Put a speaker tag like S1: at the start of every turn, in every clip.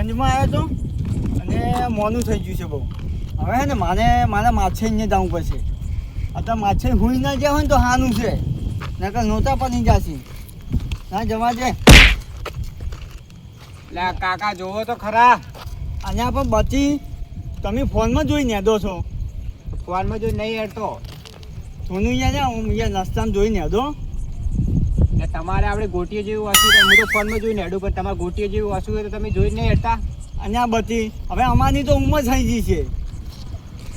S1: ગંજમાં આવ્યો તો અને મોનું થઈ ગયું છે બહુ. હવે હે ને મારે માછે અહીંયા જવું પડશે. અત્યારે માછે હુઈ ના ગયા હોય ને તો સારું છે, નકર નહોતા પણ જશે. ના જવા દે.
S2: લે કાકા જોવો તો ખરા.
S1: અહીંયા પણ બચી તમે ફોનમાં જોઈ નેદો છો.
S2: ફોનમાં જો નહીં હેડતો
S1: સોનું અહીંયા ને હું અહીંયા રસ્તામાં જોઈ નેદો.
S2: ને તમારે આપણે ગોટીએ જેવું હશું તો હું તો ફોનમાં જોઈને હેડું, પણ તમારે ગોટીએ જેવું હશું હોય તો તમે જોઈ નહીં હેડતા.
S1: અહીંયા બચી હવે અમારી તો ઉંમર થઈ ગઈ છે.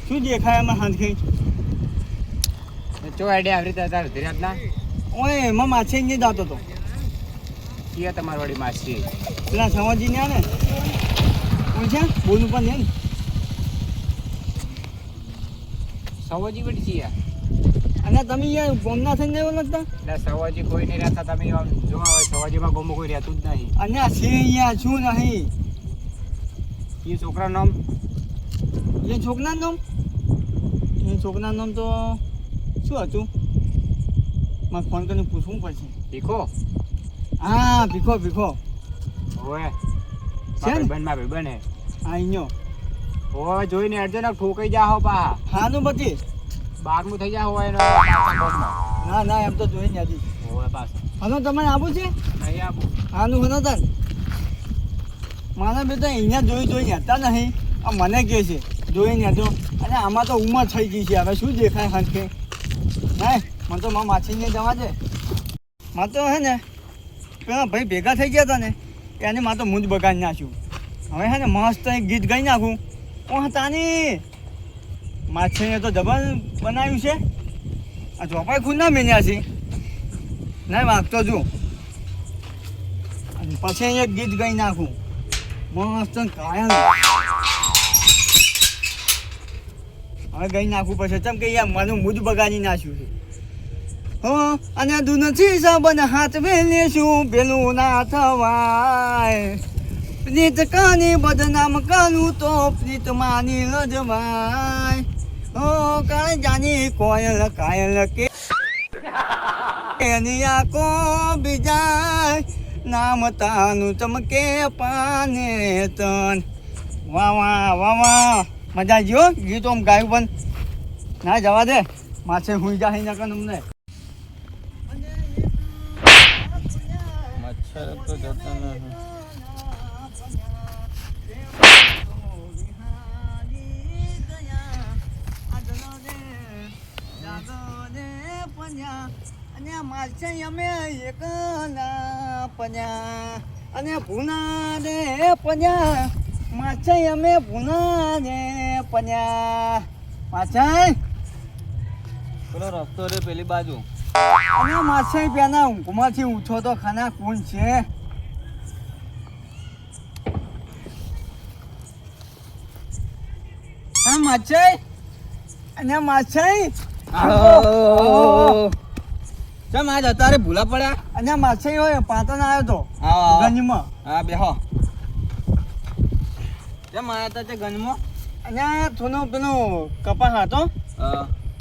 S1: શું દેખાય એમાં હાંધખી?
S2: ચો આઈડિયા આવી રીતે હતા ધીરાજના.
S1: ઓય એમાં માછે અહીંયા જતો હતો.
S2: ક્યાં તમારી વાળી માછી?
S1: પેલા સવાજી ને ને કોણ છે બોલું પણ ને
S2: સવાજી વળી છીએ.
S1: અને તમે અહીંયા ગોમના થઈને નહીં લગતા.
S2: એટલે સવાજી કોઈ નહીં રહેતા. તમે આમ જોવા હોય સવાજીમાં ગોમો કોઈ રહેતું જ નહીં.
S1: અને આ છે અહીંયા શું નહીં
S2: એ છોકરાનું નામ?
S1: એ છોકરાનું નામ તો શું હતું? મારે ફોન કરીને પૂછવું પડશે.
S2: ભીખો?
S1: હા ભીખો
S2: ઓય
S1: છે ને?
S2: ભાઈ બને
S1: હા અહીંયા.
S2: ઓય જોઈને હેડજો ને ઠોકાઈ જાહો પા.
S1: હાનું બધી
S2: 12મું થઈ જાહો હોય
S1: ના એમ તો જોઈ નથી.
S2: ઓય પાસ
S1: હલો તમારે આવું છે?
S2: નહીં આપું.
S1: હાનું હનો તન મારા બેટા અહીંયા જોઈ હતા નહીં. આ મને કહે છે જોઈને હતો. અને આમાં તો ઉંમર થઈ ગઈ છે, હવે શું દેખાય હાંકે? નહીં મને તો મારા માછીને જવા દે. મારે તો હે ને પેલા ભાઈ ભેગા થઈ ગયા હતા ને એને મારે તો મૂંજ બગાડી નાખ્યું. હવે હે ને મસ્ત એક ગીત ગાઈ નાખું. ઓ તાની માછીને તો જબર બનાવ્યું છે. આ ચોપાઈ ખુદ ના મેન્યા છે. નહીં વાગતો છું. અને પછી એક ગીત ગાઈ નાખું મસ્ત કાયમ. હવે ગઈ નાખવું પડશે. ચમ કે યાર મને મૂજ બગાડી નાખ્યું છે. હો અને દૂનથી સાબન હાથ વેલેશું પેલું ના થવાય. પ્રીત કાની બદનામ કાનું તો પ્રીત માની લજવાય. હો કાળ જાની કોયલ કાયલ કે એની આંખો બીજાય. નામ તાનું ચમકે પાને તન. વાહ મજા ગયો ગીતો આમ ગાયું પણ ના જવા દે. માછે હુઈ જાય નકર અમને
S2: મચ્છર તો જતા નથી.
S1: અને માછે અમે એકલા પન્યા અને ભૂના રે પન્યા. માછે અમે ભૂના રે પન્યા. માછે
S2: પેલો રસ્તો રે પેલી બાજુ.
S1: અને માછે પેલા ઊંઘમાંથી ઉઠો તો ખાના કોણ છે? હા માછે અને માછે
S2: ચમ આજ અત્યારે ભૂલા પડ્યા.
S1: અને માછે હોય પાટણ આવ્યો તો ગંજમાં.
S2: હા બેહો. કેમ આયા તા તે ગંજમાં?
S1: અને થોડો પેલો કપાસ હતો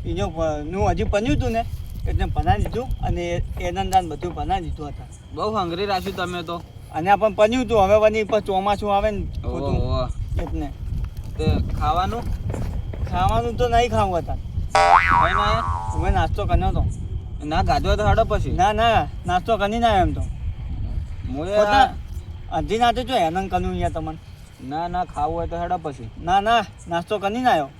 S1: એનો નું હજી બન્યું હતું ને એટલે બનાવી દીધું. અને એના દાન બધું બનાવી દીધું હતા.
S2: બહુ હંગરી રાખ્યું તમે તો.
S1: અને આ પણ બન્યું હતું. હવે વની પર ચોમાસું આવે ને એટલે
S2: તે ખાવાનું
S1: તો નહીં ખાવું હતા. અમે નાસ્તો કર્યો હતો.
S2: ના ગાધવા તો હાડો પછી.
S1: ના નાસ્તો કરી ના એમ તો અડધી નાતે જો હેનન કર્યું અહીંયા તમને.
S2: ના ખાવું હોય તો હેડો પછી.
S1: ના નાસ્તો કરી ના આવ્યો.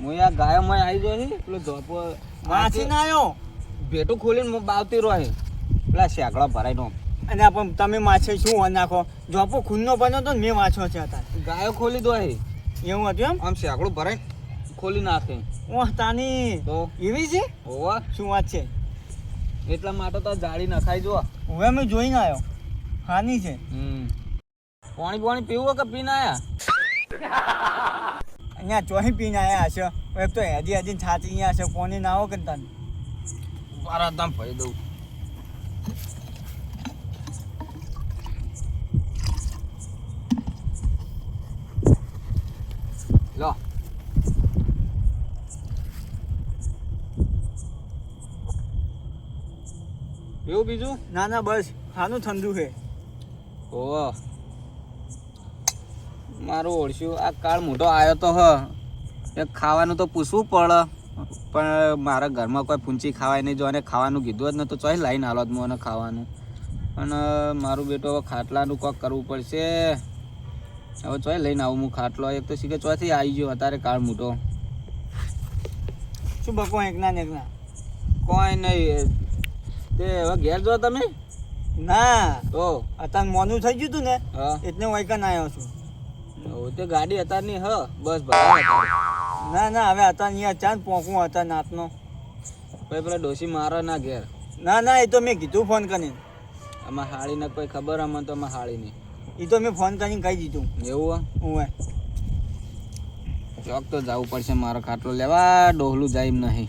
S2: હું યાર ગાયોમાં આવી જાય છે પેલો ધોપો
S1: વાંચી ના આવ્યો.
S2: ભેટું ખોલીને બાવતી રહે પેલા શેકડા ભરાય નો.
S1: અને પણ તમે માછે શું હોય નાખો? જોપો ખૂનનો બન્યો તો મેં વાંચો છે અત્યારે.
S2: ગાયો ખોલી દો એવું
S1: હતું એમ?
S2: આમ શેકડું ભરાય ખોલી નાખે.
S1: ઓહ તાની
S2: તો
S1: એવી છે?
S2: હોવા
S1: શું વાત છે?
S2: એટલા માટે તો જાળી નખાઈ જો.
S1: હવે મેં જોઈને આવ્યો. હાની છે.
S2: પાણી પીવું કે પીને આયા?
S1: અહીંયા ચોહી પીને આવ્યા હશે. એક તો હજી છાતી અહીંયા હશે. કોની ના આવો કે તને
S2: બારા દામ ફરી દઉં. લો એવું બીજું?
S1: ના બસ હાનું ઠંડુ છે.
S2: ઓહ
S3: મારું ઓળખ્યું આ કાળ મોટો આવ્યો તો હ એક ખાવાનું તો પૂછવું પડે પણ મારા ઘરમાં કોઈ પૂંચી ખાવાય નહીં જો અને ખાવાનું કીધું જ ન તો ચોઈ લાઈને હાલત મને ખાવાનું પણ મારું બેટો હવે ખાટલાનું કોક કરવું પડશે હવે ચોઈ લઈને આવું હું ખાટલો એક તો શીખે ચોથી આવી ગયો અત્યારે કાળ મોટો
S1: શું બકો એકના ને એકના
S3: કોઈ નહીં તે હવે ઘેર જો તમે
S1: ના
S3: તો
S1: અત્યારે મોનું થઈ ગયું તું ને
S3: હા
S1: એટલે વાયકન આવ્યો છું
S3: તે ગાડી અત્યારની હ બસ ભરાય
S1: ના ના હવે અત્યારે અહીંયા ચાંદ પોકું હતા નાતનો
S3: પછી પેલા ડોસી મારો ના ઘેર
S1: ના ના એ તો મેં કીધું ફોન કરીને
S3: આમાં હાળીને કોઈ ખબર અમને તો આમાં હાળીની
S1: એ તો મેં ફોન કરીને કહી દીધું
S3: એવું
S1: હું
S3: ચોક તો જવું પડશે મારો ખાટલો લેવા ડોહલું જાય એમ નહીં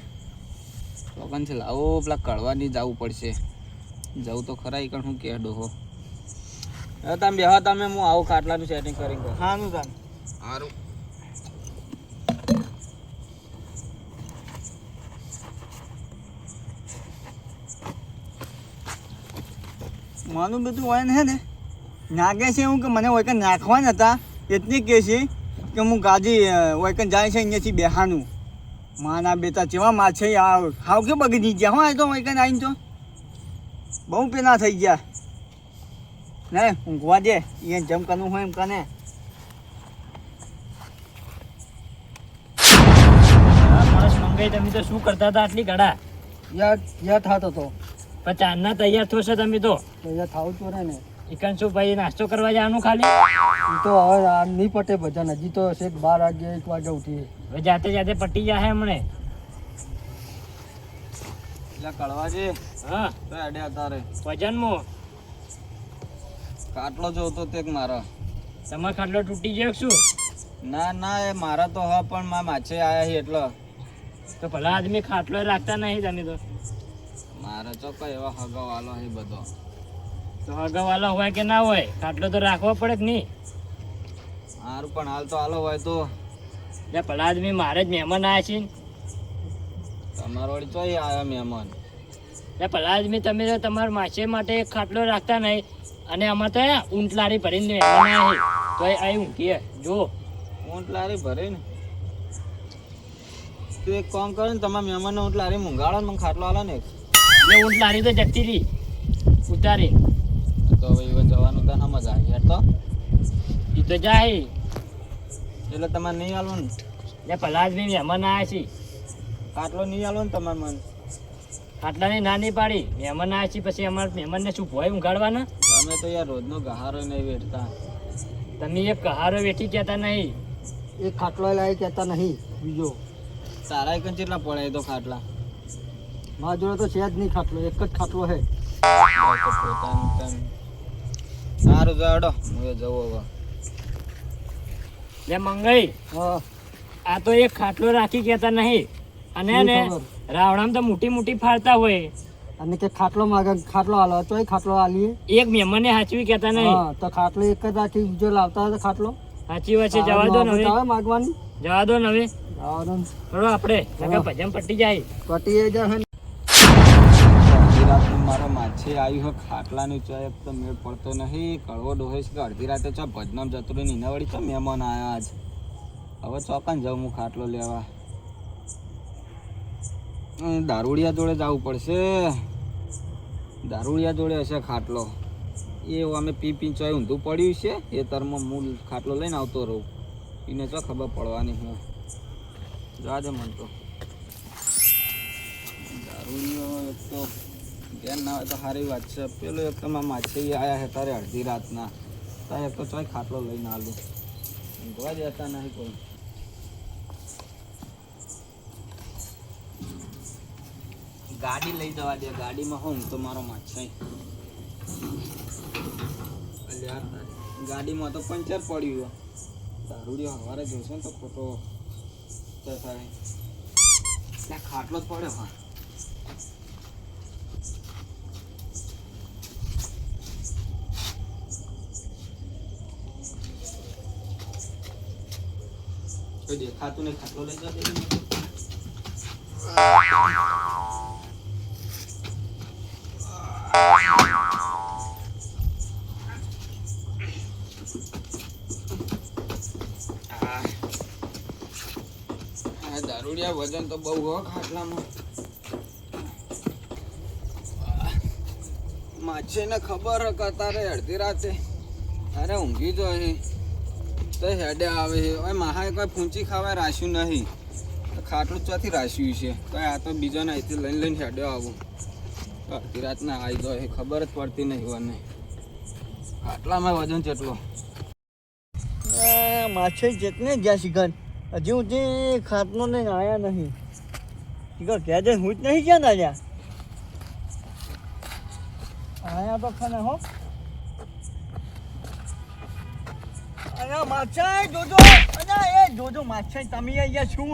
S3: ચોકન છે લાવો પેલા કળવાની જવું પડશે જવું તો ખરા એ શું કે ડોહો હવે તમે બેહો તમે હું આવું ખાટલાનું સેટિંગ કરી કહું
S1: હાનું તાન
S3: સારું
S1: માનું બધું હોય ને હે ને નાગે છે એવું કે મને વૈકન નાખવાના હતા એટલી કે છે કે હું ગાડી વૈકન જાય છે અહીંયાથી બેહાનું માના બેટા જેવા માં છે હાવ કે બગડી ગયા હો આ તો વૈકન આવીને તો બહુ પેલા થઈ ગયા ને ઊંઘવા દે અહીંયા જમ કરવું હોય એમ કને
S2: મંગાઈ તમે તો શું કરતા હતા આટલી ઘડા
S1: યાદ થતો હતો
S2: પણ ચાંદના તૈયાર થશે તમે તો
S1: યાદ થાવું તો ને
S2: ઇકન શું ભાઈ નાસ્તો કરવા જવાનું ખાલી
S1: એ તો હવે આ નહીં પટે ભજન હજી તો છેક 12 વાગે 1 વાગે ઉઠીએ
S2: હવે જાતે જાતે પટી જાય હમણે
S3: એટલે કળવાજી
S2: હા
S3: તો અડે અત્યારે
S2: વજનમાં
S3: ખાટલો જોતો તે મારો
S2: તમારો ખાટલો તૂટી ગયો કે શું
S3: ના ના એ મારા તો હ પણ માં માછે આયા છે એટલે
S2: તો ભલા આદમી ખાટલો રાખતા નહીં તમે તો
S3: મારે ચોક્કસ એવા હગાવાલો છે બધો
S2: તો હગાવાલા હોય કે ના હોય ખાટલો તો રાખવો પડે કે નહીં
S3: સારું પણ હાલ તો હાલો હોય તો
S2: એટલે ભલા આદમી મારે જ મહેમાન આવ્યા છે
S3: તમારો વળી ચોઈ આવ્યા મહેમાન
S2: એટલે ભલા આદમી તમે તો તમારા માછે માટે એક ખાટલો રાખતા નહીં અને અમારે તો ઊંટ લારી ભરીને મહેમાન આવ્યા છે તો અહીં ઊંઘીએ જો
S3: ઊંટ લારી ભરે ને તું એક કામ કરે ને તમારા મહેમાનને ઊંટ લારી મૂંઘાડો ને મને ખાટલો હાલો ને
S2: એટલે ઊંટ લારી તો જતી રહી ઉતારી
S3: તો હવે even જવાનું તો ના મજા આવી યાર તો
S2: એ તો જાય
S3: એટલે તમારે નહીં હાલવું ને
S2: એટલે ભલા આદમી મહેમાન આવ્યા છે
S3: ખાટલો નહીં હાલવો ને તમારે મન
S2: ખાટલાની ના નહીં પાડી મહેમાન આવ્યા છે પછી અમારા મહેમાનને શું ભોય ઊંઘાડવાના
S3: અમે તો યાર રોજનો ગહારો નહીં વેઠતા
S2: તમે એક કહારો વેઠી કહેતા નહીં
S1: એક ખાટલો લાવી કહેતા નહીં બીજો
S3: તારા એક કેટલા પડે એ તો ખાટલા
S1: મારા જોડે તો છે જ નહીં ખાટલો એક જ ખાટલો છે
S3: પોતાનું તેમ. સારું જાડો હું એ જવું હવે
S2: લે મંગઈ
S1: હા
S2: આ તો એક ખાટલો રાખી કહેતા નહીં અને
S1: શું
S2: ને
S1: ખબર?
S2: રાવણામાં તો મોટી મોટી ફાડતા હોય
S1: અને કે ખાટલો માગે ખાટલો હાલો તો ખાટલો હાલીએ
S2: એક મહેમાનને હાચવી કહેતા નહીં
S1: હા તો ખાટલો એક જ રાખી બીજો લાવતા હતા ખાટલો
S2: સાચી વાત છે જવા દો ને હવે
S1: આવે માગવાની
S2: જવા દો ને હવે
S1: આવવાનું
S2: થોડો આપણે નકર ભજન પટી જાય
S1: પટીએ જાય
S3: અડધી રાતનું મારો માછી આવ્યું હોય ખાટલાની ચોય તો મેળ પડતો નહીં કડવો ડોહે છે કે અડધી રાતે ચા ભજનામ જતું રહ્યું એના વળી ચા મહેમાન આવ્યા આજ હવે ચોકન જાઉં હું ખાટલો લેવા દારૂડિયા જોડે જવું પડશે દારૂડિયા જોડે હશે ખાટલો એ અમે પી ચોય ઊંધું પડ્યું છે એ તરમાં મૂળ ખાટલો લઈને આવતો રહું એને ચો ખબર પડવાની હું જવા દે મન તો દારૂડિયો એક તો ધ્યાન ના હોય તો સારી વાત છે પેલો એક તો માછી આવ્યા છે તારે અડધી રાતના તારે એક તો ચોય ખાટલો લઈને આલું ઊંઘવા દેતા નહીં કોઈ ગાડી લઈ જવા દે ગાડીમાં હું તો મારો માછી ગાડીમાં તો પંચર પડ્યું દારૂડિયો સવારે જોશે ને તો ખોટો થાય ત્યાં ખાટલો જ પડ્યો હા કોઈ દેખાતું નહીં ખાટલો લઈ જવા દે દારૂડિયા વજન તો બહુ હો ખાટલામાં. માછીને ખબર હે કે તારે અડધી રાતે અરે ઊંઘી જાય તો હેડે આવે છે. હવે માહાએ કોઈ ફૂંચી ખાવા રાખ્યું નહીં. ખાટલું ચોથી રાખ્યું છે તો આ તો બીજાને અહીંથી લઈને હેડ્યો આવું. અડધી રાતના આવી જાય ખબર જ પડતી નહીં મને. ખાટલામાં વજન કેટલો.
S1: માછે જેટને ગયા શિખર હજી સુધી ખાટલો લઈને આવ્યા નહીં. શિખર ક્યાં જઈને હું જ નહીં ગયા ને ત્યાં આયા તો ખને હો. અરે માછા જોજો, અરે એ જોજો માછા તમે અહીંયા શું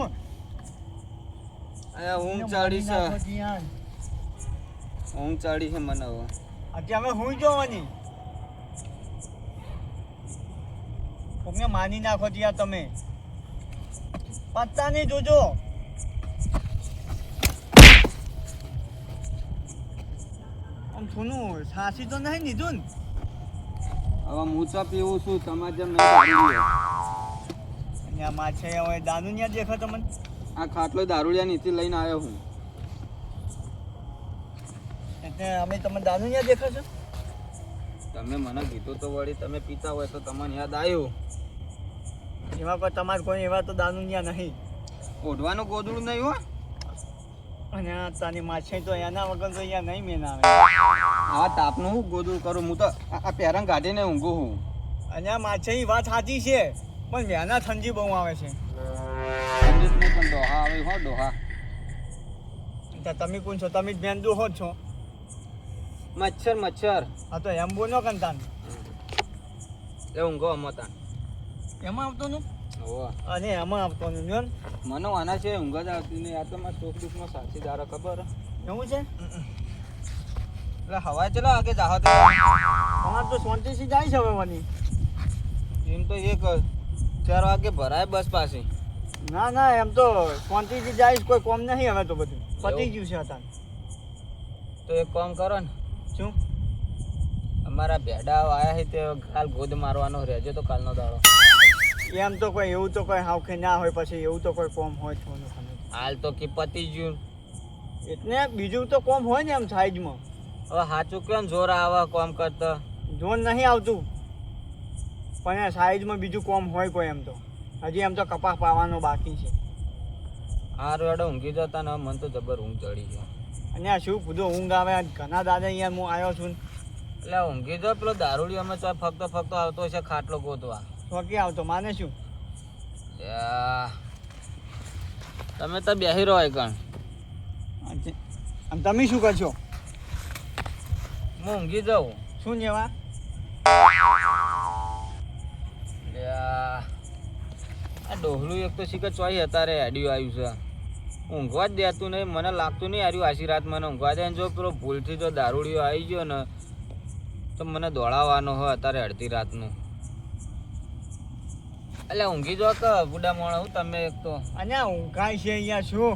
S3: અહીંયા ઊંઘ ચાડી છે. ઊંઘ ચાડી છે મને હવે.
S1: અત્યારે હવે હું જોવાની કોકને માની નાખો ત્યાં તમે પત્તા નહીં જોજો. આમ થોડું સાસી તો નહીં લીધું ને.
S3: હવે મૂચા પીવું છું તમારે જેમ નહીં દારૂડિયો.
S1: અને આ માછે હવે દારૂ ત્યાં દેખો તમને.
S3: આ ખાટલો દારૂડિયા નીચે લઈને આવ્યો હું.
S1: એટલે અમે તમે દારૂ ત્યાં દેખો છો.
S3: તમે મને કીધું તો વળી તમે પીતા હોય તો તમને યાદ આવ્યું.
S1: એમાં કોઈ તમારે કોઈ એવા તો દારૂ ત્યાં નહીં.
S3: ઓઢવાનું ગોદડું નહીં હો.
S1: અને આ તાની માછે તો એના વગર તો અહીંયા નહીં મેન આવે.
S3: આ તાપનું હું ગોદડું કરું હું તો આ પેરણ કાઢીને ઊંઘું હું.
S1: અને આ માછેની વાત સાચી છે પણ વ્યાના ઠંડી બહુ આવે છે.
S3: ઠંડી જ નહીં પણ ડોહા આવે હો ડોહા.
S1: તો તમે કોણ છો? તમે જ બેન દોહો જ છો.
S3: મચ્છર મચ્છર.
S1: હા તો એમ બોલો કંતાન
S3: એ ઊંઘો અમતા.
S1: એમાં આવતો નું
S3: હોવા
S1: અને એમાં આવતો નું જોન.
S3: મને આના છે ઊંઘ જ આવતી નહીં. આ તો મારા સુખ દુઃખમાં સાથીદાર ખબર.
S1: એવું છે
S3: એટલે હવા ચલો આગે જાહો તો
S1: તમારે તો શાંતિથી જાય છે હવે વની.
S3: એમ તો એક 4 વાગે ભરાય બસ પાસે.
S1: ના ના એમ તો શાંતિથી જાય કોઈ કોમ નહીં હવે તો બધું પતી ગયું છે અત્યારે.
S3: તો એક કામ કરો ને.
S1: શું?
S3: અમારા ભેડા આવ્યા છે તે કાલ ગોદ મારવાનો રહેજો તો કાલનો દાડો.
S1: એમ તો કોઈ એવું તો કોઈ હાવખે ના હોય પછી એવું તો કોઈ કોમ હોય થોડું ઘણું.
S3: હાલ તો કે પતી ગયું.
S1: એટલે બીજું તો કોમ હોય ને એમ સાઈડમાં.
S3: હવે સાચું કેમ જોર આવે કામ કરતા.
S1: જોન નહીં આવતું પણ એ સાઈડમાં બીજું કોમ હોય કોઈ એમ તો. હજી એમ તો કપાસ પાવાનો બાકી છે.
S3: આ રેડો ઊંઘી જતા ને મને તો જબર ઊંઘ ચડી ગયો.
S1: અને આ શું બધું ઊંઘ આવે ઘણા દાદા અહીંયા હું આવ્યો છું
S3: એટલે ઊંઘી જો પેલો દારૂડી અમે તો ફક્તો ફક્તો આવતો છે ખાટલો ગોતવા.
S1: શોકી આવતો માને શું.
S3: લ્યા, તમે તો બેહી રહો કણ.
S1: અને તમે શું કરશો?
S3: હું ઊંઘી જાઉં.
S1: શું લેવા?
S3: લ્યા, આ ડોહલું એક તો શીખર ચોઈ અત્યારે હેડ્યું આવ્યું છે. ઊંઘવા જ દેતું નહીં. મને લાગતું નહીં આર્યું આશી રાત મને ઊંઘવા દે. જો પેલો ભૂલથી જો દારૂડિયો આવી ગયો ને તો મને દોડાવવાનો હોય અત્યારે અડધી રાતનું. એટલે ઊંઘી જો કે બુડા મોણા હું તમે એક તો.
S1: અને આ ઊંઘાય છે અહીંયા શું?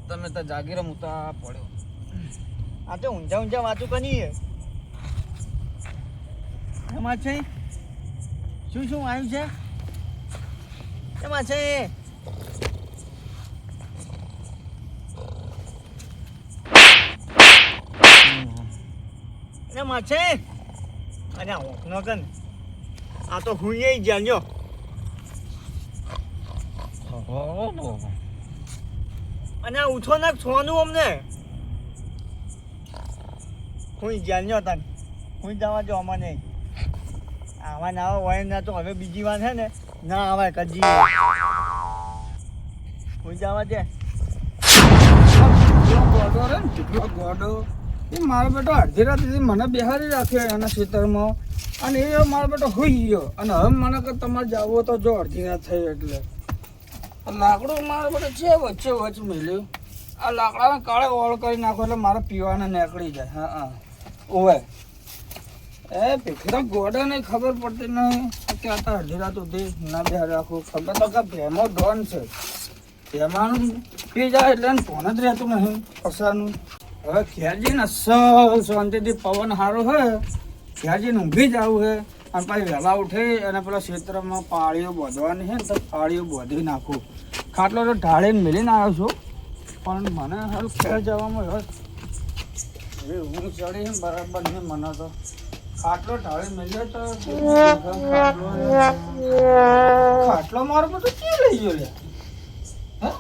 S3: તમે તો જાગી રહો હું તો આ પડ્યો.
S1: આ તો ઊંઝા ઊંઝા વાતું કરીએ એમાં છે. શું શું આવ્યું છે એમાં છે? એમાં છે. અને નો કન આ તો હું જાણ્યો. અને આ ઉઠો ના છોનું અમને હું જાણ્યો તને. હું જવા જો અમને આવા ના આવે હોય ના તો હવે બીજી વાત છે ને ના આવે કજી. હું જવા દે.
S4: ગોડો રે ને ગોડો એ મારો બેટો અડધી રાતે મને બેહારી રાખ્યો એના ખેતરમાં અને એ મારો બેટો હોઈ ગયો. અને હવે મને કે તમારે જવું તો જો અડધી રાત થઈ એટલે લાકડું મારો બેટો છે વચ્ચે વચ્ચ મળ્યું. આ લાકડાને કાળે ઓળ કરી નાખો એટલે મારે પીવાને નીકળી જાય. હા હા ઓવે એ ભીખરા ગોડાને ખબર પડતી નહીં કે આ અડધી રાત સુધી ના બેહારી રાખવું. ખબર તો કે ભેમો ડોન છે. ભેમાનું પી જાય એટલે ફોન જ રહેતું નહીં પસારનું. હવે ખેરજીને અસલ શાંતિથી પવન સારો હોય ખેરજીને ઊંઘી જવું છે અને પછી વહેલા ઉઠી અને પેલા ક્ષેત્રમાં પાળીઓ બાંધવાની છે ને તો પાળીઓ બાંધી નાખું. ખાટલો તો ઢાળીને મેલીને આવ્યો છું પણ મને હાલ ખેર જવામાં રસ હવે હું ચડી ને બરાબર નહીં મને તો ખાટલો ઢાળી મેલ્યો તો ખાટલો મારો બધું ક્યાં લઈ ગયો લે હા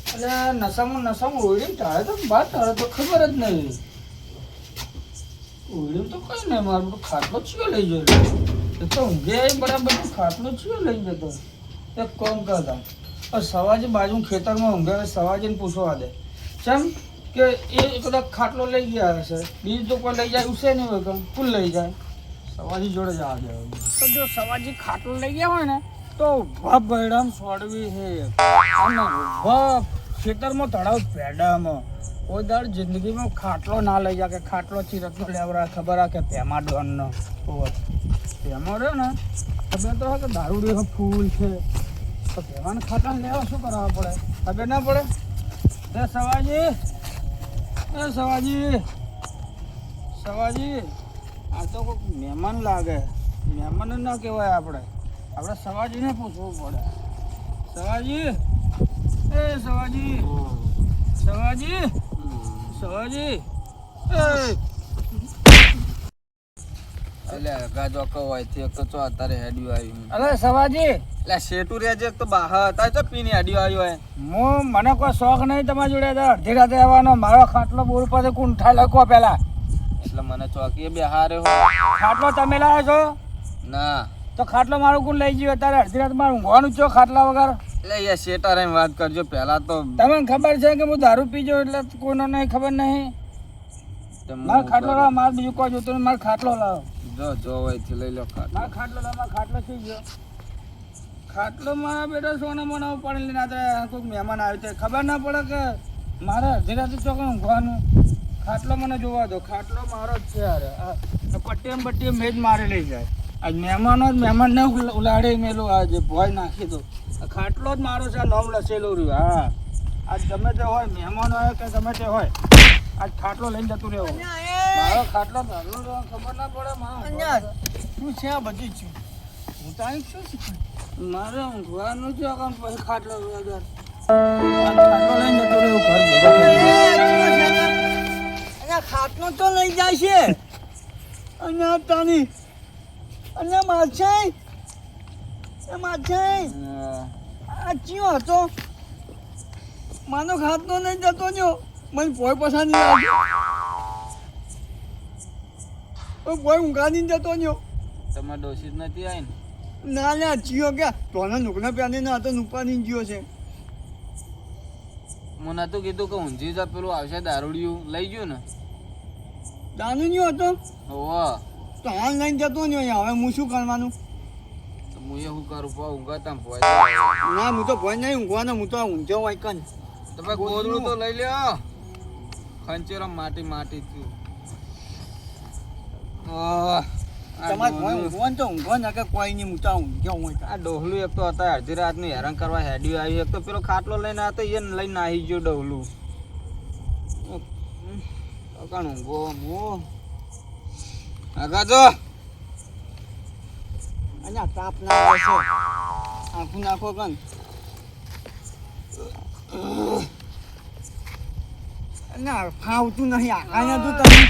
S4: એટલે નશામાં ઓળીને ઢાળે તો બહાર ઢાળે તો ખબર જ નહીં ઓળ્યું તો કઈ નહીં મારું બધું ખાટલો ચિયો લઈ ગયો એ તો ઊંઘે બરાબર ખાટલો ચિયો લઈ જતો એક કામ કરતા સવાજી બાજુ ખેતરમાં ઊંઘે સવાજીને પૂછવા દે ચમ કે એ કદાચ ખાટલો લઈ ગયા હશે બીજું તો કોઈ લઈ જાય ઉસે નહીં હોય કુલ લઈ જાય સવાજી જોડે જવા દે તો જો સવાજી ખાટલો લઈ ગયા હોય ને તો ઉભા બૈડામ છોડવી છે અને ઉભા ખેતરમાં તળાવ પેડામાં કોઈ દાડ જિંદગીમાં ખાટલો ના લઈ જાય કે ખાટલો ચીરતનો લેવરા ખબર આ કે પેમા ડોનનો પેમા રહ્યો ને ખબર તો કે દારૂડીનો ફૂલ છે તો પેમાને ખાટલા લેવા શું કરાવવા પડે ખબર ના પડે એ સવાજી આ તો કોઈક મહેમાન લાગે મહેમાન ના કહેવાય આપણે સવાજીને પૂછવું પડે સવાજી
S3: એટલે ગાજો કવાય થી એક તો ચો અત્યારે હેડ્યું આવ્યું
S4: અરે સવાજી
S3: એટલે શેટુ રેજે એક તો બહાર હતા તો પીને હેડ્યું આવ્યું હોય
S4: મને કોઈ શોખ નહીં તમારી જોડે તો અડધી રાતે આવવાનો મારો ખાટલો બોર પાસે કુંઠા લખો પેલા
S3: એટલે મને ચોકી બેહારે હોય
S4: ખાટલો તમે લાવ્યો છો
S3: ના
S4: તો ખાટલો મારું કોણ લઈ ગયો અત્યારે અડધી રાત મારું ઊંઘવાનું છો ખાટલા વગર
S3: એટલે યાર શેટર એમ વાત કરજો પહેલા તો
S4: તમને ખબર છે કે હું દારૂ પીજો એટલે કોઈનો નહીં ખબર નહીં મારો ખાટલો લાવો મારે બીજું કોઈ જોતું નહીં મારો ખાટલો લાવો
S3: જો હોય થી લઈ લો
S4: મારો ખાટલો લાવો મારો ખાટલો થઈ ગયો ખાટલો મારા બેટો સોના મોના ઉપાડી લઈને આ કોઈક મહેમાન આવ્યું છે ખબર ના પડે કે મારે અડધી રાતે ચોક ઊંઘવાનું ખાટલો મને જોવા દો ખાટલો મારો જ છે યાર પટ્ટીએમ મેં જ મારે લઈ જાય આજ મહેમાનને ઉલાડી મેલું આજે ભોય નાખી દો ખાટલો જ મારો છે આ નામ લસેલું રહ્યું હા આજ ગમે તે હોય મહેમાન હોય કે ગમે તે હોય આજ ખાટલો લઈને જતું રહેવું મારો ખાટલો ધરલો ખબર ના પડે
S1: શું છે આ બધું છું હું તો અહીં શું શીખું
S4: મારે ઊંઘવાનું છે પછી ખાટલો વગર ખાટલો લઈને જતું રહેવું ઘર
S1: અને ખાટલો તો લઈ જાય છે અને તાની અને માછાઈ આ ચિયો હતો માનો ખાટલો નહીં જતો ન્યો મને ભોય પસંદ નહીં આવ્યો ભોય ઊંઘાની જતો ન્યો
S3: તમારે ડોસી જ નથી આવી ને
S1: ના ચિયો ક્યાં તોના નુકના પ્યાને ના હતો નુપાની ગયો છે
S3: મને નતું કીધું કે ઊંઝી જા પેલું આવશે દારૂડિયું લઈ ગયું ને
S1: દાનું ન્યો હતો
S3: હોવ
S1: તો હાલ લઈને જતો ન્યો અહીંયા હવે હું શું કરવાનું
S3: તો હું એ શું કરું ઊંઘાતા ભોય
S1: ના હું તો ભોય નહીં ઊંઘવાનો હું તો ઊંઘ્યો હોય કન
S3: તો ભાઈ ગોદડું તો લઈ લ્યો ખંચેરો માટી થયું
S1: તમારે ભોય ઊંઘવાનું તો ઊંઘો ના કે કોઈ નહીં હું તો ઊંઘ્યો હોય
S3: આ ડોહલું એક તો હતા અડધી રાતનું હેરાન કરવા હેડ્યું આવ્યું એક તો પેલો ખાટલો લઈને આવ્યો તો એને લઈને આવી ગયો ડોહલું કાણ ઊંઘો હું આગા જો
S1: અને તાપ ના આવે છે આખું નાખો કન ના ફાવતું નહીં આખા તું તમે